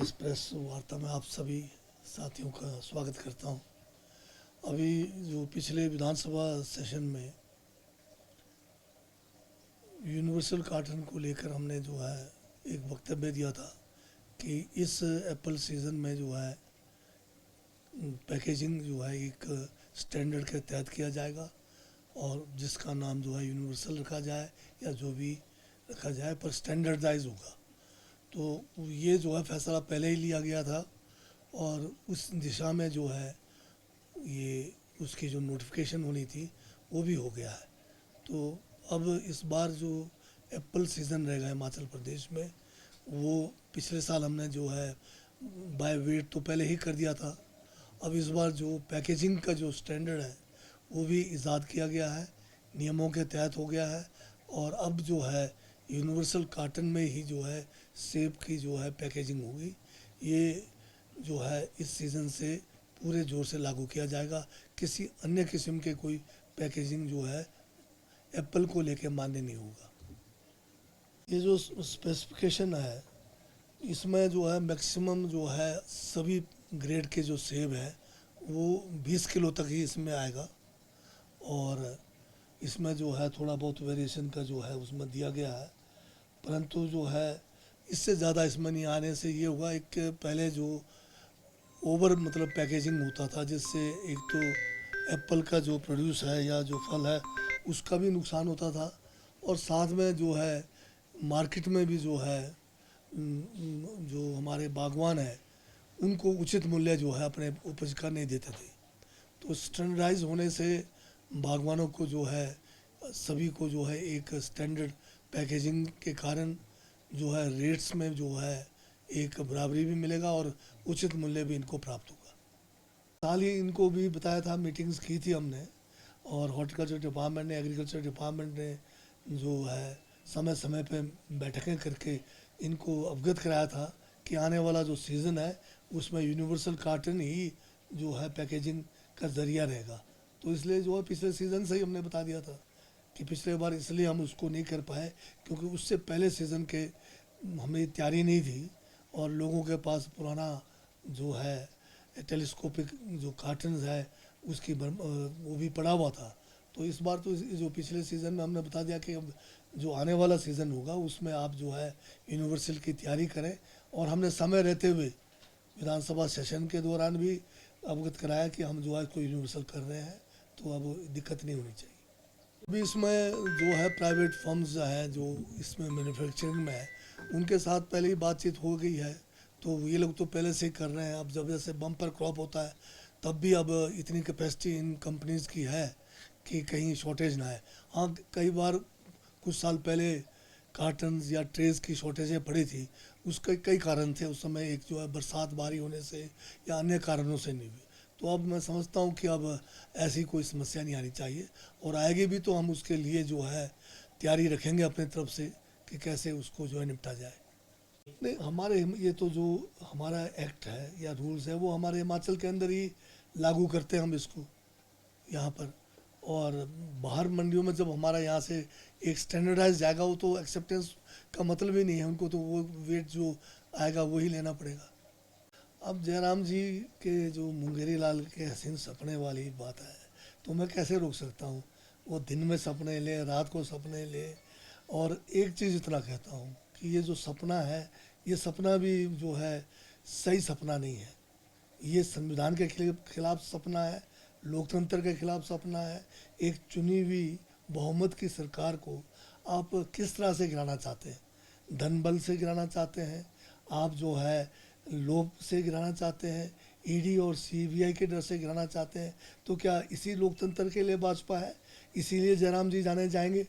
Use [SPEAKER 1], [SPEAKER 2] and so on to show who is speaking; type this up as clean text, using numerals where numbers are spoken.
[SPEAKER 1] इस प्रेस वार्ता में आप सभी साथियों का स्वागत करता हूं। अभी जो पिछले विधानसभा सेशन में यूनिवर्सल कार्टन को लेकर हमने जो है एक वक्तव्य दिया था कि इस एप्पल सीज़न में जो है पैकेजिंग जो है एक स्टैंडर्ड के तहत किया जाएगा और जिसका नाम जो है यूनिवर्सल रखा जाए या जो भी रखा जाए पर स्टैंडर्डाइज होगा। तो ये जो है फैसला पहले ही लिया गया था और उस दिशा में जो है ये उसकी जो नोटिफिकेशन होनी थी वो भी हो गया है। तो अब इस बार जो एप्पल सीज़न रहेगा हिमाचल प्रदेश में वो पिछले साल हमने जो है बाय वेट तो पहले ही कर दिया था। अब इस बार जो पैकेजिंग का जो स्टैंडर्ड है वो भी ईजाद किया गया है, नियमों के तहत हो गया है और अब जो है यूनिवर्सल कार्टन में ही जो है सेब की जो है पैकेजिंग होगी। ये जो है इस सीज़न से पूरे ज़ोर से लागू किया जाएगा। किसी अन्य किस्म के कोई पैकेजिंग जो है एप्पल को लेके मान्य नहीं होगा। ये जो स्पेसिफिकेशन है इसमें जो है मैक्सिमम जो है सभी ग्रेड के जो सेब हैं वो 20 किलो तक ही इसमें आएगा और इसमें जो है थोड़ा बहुत वेरिएशन का जो है उसमें दिया गया है, परंतु जो है इससे ज़्यादा इसमें नहीं आने से ये हुआ एक पहले जो ओवर मतलब पैकेजिंग होता था जिससे एक तो एप्पल का जो प्रोड्यूस है या जो फल है उसका भी नुकसान होता था और साथ में जो है मार्केट में भी जो है जो हमारे बागवान हैं उनको उचित मूल्य जो है अपने उपज का नहीं देते थे। तो स्टैंडर्डाइज होने से बागवानों को जो है सभी को जो है एक स्टैंडर्ड पैकेजिंग के कारण जो है रेट्स में जो है एक बराबरी भी मिलेगा और उचित मूल्य भी इनको प्राप्त होगा। साल ही इनको भी बताया था, मीटिंग्स की थी हमने और हॉर्टिकल्चर डिपार्टमेंट ने एग्रीकल्चर डिपार्टमेंट ने जो है समय समय पे बैठकें करके इनको अवगत कराया था कि आने वाला जो सीज़न है उसमें यूनिवर्सल कार्टन ही जो है पैकेजिंग का ज़रिया रहेगा। तो इसलिए जो है पिछले सीज़न से ही हमने बता दिया था कि पिछले बार इसलिए हम उसको नहीं कर पाए क्योंकि उससे पहले सीज़न के हमें तैयारी नहीं थी और लोगों के पास पुराना जो है टेलीस्कोपिक जो कार्टन्स है उसकी वो भी पड़ा हुआ था। तो इस बार तो जो पिछले सीज़न में हमने बता दिया कि अब जो आने वाला सीज़न होगा उसमें आप जो है यूनिवर्सल की तैयारी करें और हमने समय रहते हुए विधानसभा सेशन के दौरान भी अवगत कराया कि हम जो है इसको यूनिवर्सल कर रहे हैं, तो अब दिक्कत नहीं होनी चाहिए। अभी इसमें जो है प्राइवेट फर्म्स हैं जो इसमें मैन्युफैक्चरिंग में है उनके साथ पहले ही बातचीत हो गई है, तो ये लोग तो पहले से ही कर रहे हैं। अब जब जैसे बम्पर क्रॉप होता है तब भी अब इतनी कैपेसिटी इन कंपनीज़ की है कि कहीं शॉर्टेज ना है। हाँ, कई बार कुछ साल पहले कार्टन्स या ट्रेस की शॉर्टेजें पड़ी थी, उसके कई कारण थे उस समय। एक जो है बरसात भारी होने से या अन्य कारणों से नहीं हुई। तो अब मैं समझता हूँ कि अब ऐसी कोई समस्या नहीं आनी चाहिए और आएगी भी तो हम उसके लिए जो है तैयारी रखेंगे अपनी तरफ से कि कैसे उसको जो है निपटा जाए। नहीं, हमारे ये तो जो हमारा एक्ट है या रूल्स है वो हमारे हिमाचल के अंदर ही लागू करते हैं हम इसको यहाँ पर। और बाहर मंडियों में जब हमारा यहाँ से एक स्टैंडर्डाइज जाएगा वो तो एक्सेप्टेंस का मतलब ही नहीं है, उनको तो वो वेट जो आएगा वही लेना पड़ेगा। अब जयराम जी के जो मुंगेरी लाल के हसीन सपने वाली बात है तो मैं कैसे रोक सकता हूँ। वो दिन में सपने ले, रात को सपने ले। और एक चीज़ इतना कहता हूँ कि ये जो सपना है ये सपना भी जो है सही सपना नहीं है। ये संविधान के खिलाफ सपना है, लोकतंत्र के खिलाफ सपना है। एक चुनी हुई बहुमत की सरकार को आप किस तरह से गिराना चाहते हैं? धन बल से गिराना चाहते हैं, आप जो है लोभ से गिराना चाहते हैं, ईडी और सीबीआई के डर से गिराना चाहते हैं। तो क्या इसी लोकतंत्र के लिए भाजपा है? इसीलिए जयराम जी जाने जाएंगे?